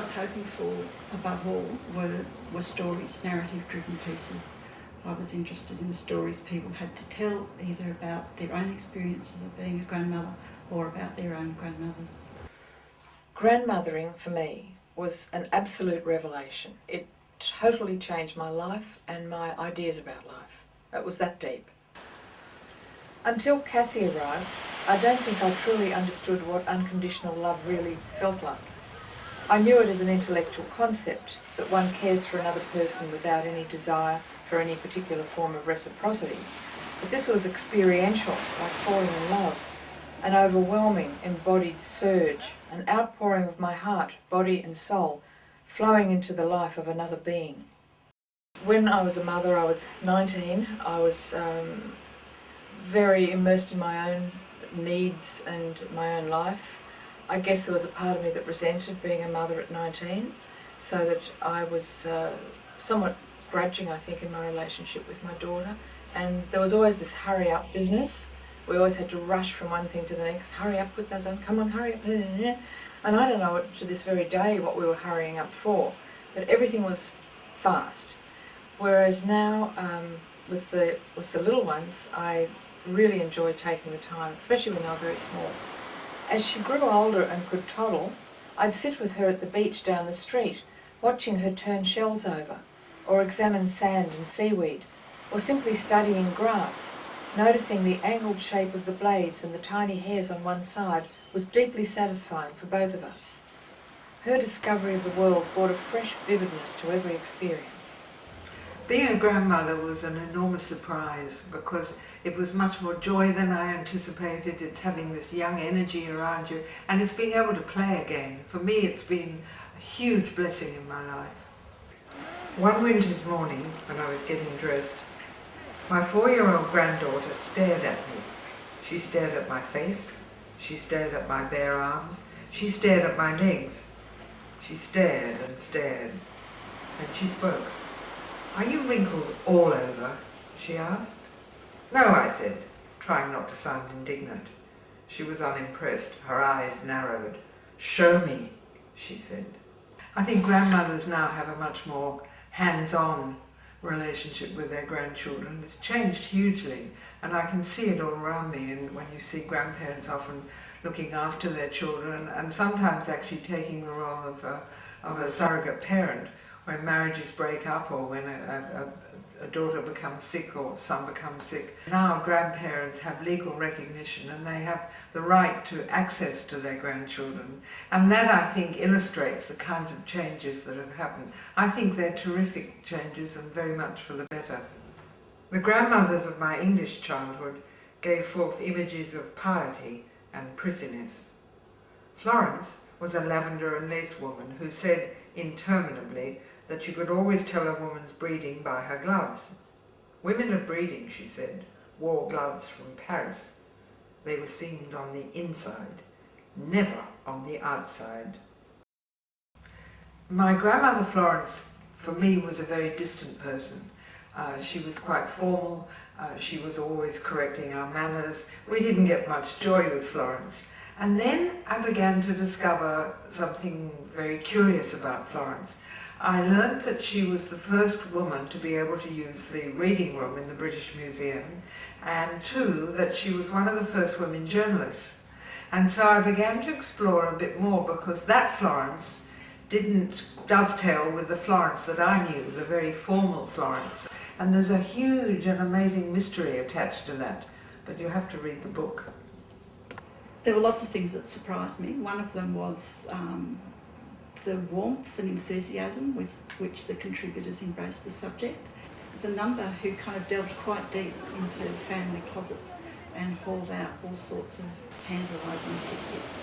was hoping for, above all, were stories, narrative-driven pieces. I was interested in the stories people had to tell, either about their own experiences of being a grandmother or about their own grandmothers. Grandmothering, for me, was an absolute revelation. It totally changed my life and my ideas about life. It was that deep. Until Cassie arrived, I don't think I truly understood what unconditional love really felt like. I knew it as an intellectual concept, that one cares for another person without any desire for any particular form of reciprocity. But this was experiential, like falling in love, an overwhelming, embodied surge, an outpouring of my heart, body and soul, flowing into the life of another being. When I was a mother, I was 19. I was very immersed in my own needs and my own life. I guess there was a part of me that resented being a mother at 19, so that I was somewhat grudging, I think, in my relationship with my daughter. And there was always this hurry up business. We always had to rush from one thing to the next. Hurry up, put those on, come on, hurry up. And I don't know to this very day what we were hurrying up for, but everything was fast. Whereas now, with the little ones, I really enjoy taking the time, especially when they were very small. As she grew older and could toddle, I'd sit with her at the beach down the street, watching her turn shells over, or examine sand and seaweed, or simply studying grass. Noticing the angled shape of the blades and the tiny hairs on one side was deeply satisfying for both of us. Her discovery of the world brought a fresh vividness to every experience. Being a grandmother was an enormous surprise because it was much more joy than I anticipated. It's having this young energy around you, and it's being able to play again. For me, it's been a huge blessing in my life. One winter's morning, when I was getting dressed, my 4-year-old granddaughter stared at me. She stared at my face, she stared at my bare arms, she stared at my legs. She stared and stared, and she spoke. "Are you wrinkled all over?" she asked. "No," I said, trying not to sound indignant. She was unimpressed, her eyes narrowed. "Show me," she said. I think grandmothers now have a much more hands-on relationship with their grandchildren. It's changed hugely, and I can see it all around me. And when you see grandparents often looking after their children, and sometimes actually taking the role of a surrogate parent when marriages break up, or when a daughter becomes sick or son becomes sick. Now grandparents have legal recognition and they have the right to access to their grandchildren, and that, I think, illustrates the kinds of changes that have happened. I think they're terrific changes and very much for the better. The grandmothers of my English childhood gave forth images of piety and prissiness. Florence was a lavender and lace woman who said interminably that you could always tell a woman's breeding by her gloves. Women of breeding, she said, wore gloves from Paris. They were seamed on the inside, never on the outside. My grandmother Florence, for me, was a very distant person. She was quite formal. She was always correcting our manners. We didn't get much joy with Florence. And then I began to discover something very curious about Florence. I learned that she was the first woman to be able to use the reading room in the British Museum, and two, that she was one of the first women journalists. And so I began to explore a bit more, because that Florence didn't dovetail with the Florence that I knew, the very formal Florence. And there's a huge and amazing mystery attached to that, but you have to read the book. There were lots of things that surprised me. One of them was the warmth and enthusiasm with which the contributors embraced the subject. The number who kind of delved quite deep into family closets and hauled out all sorts of tantalising tidbits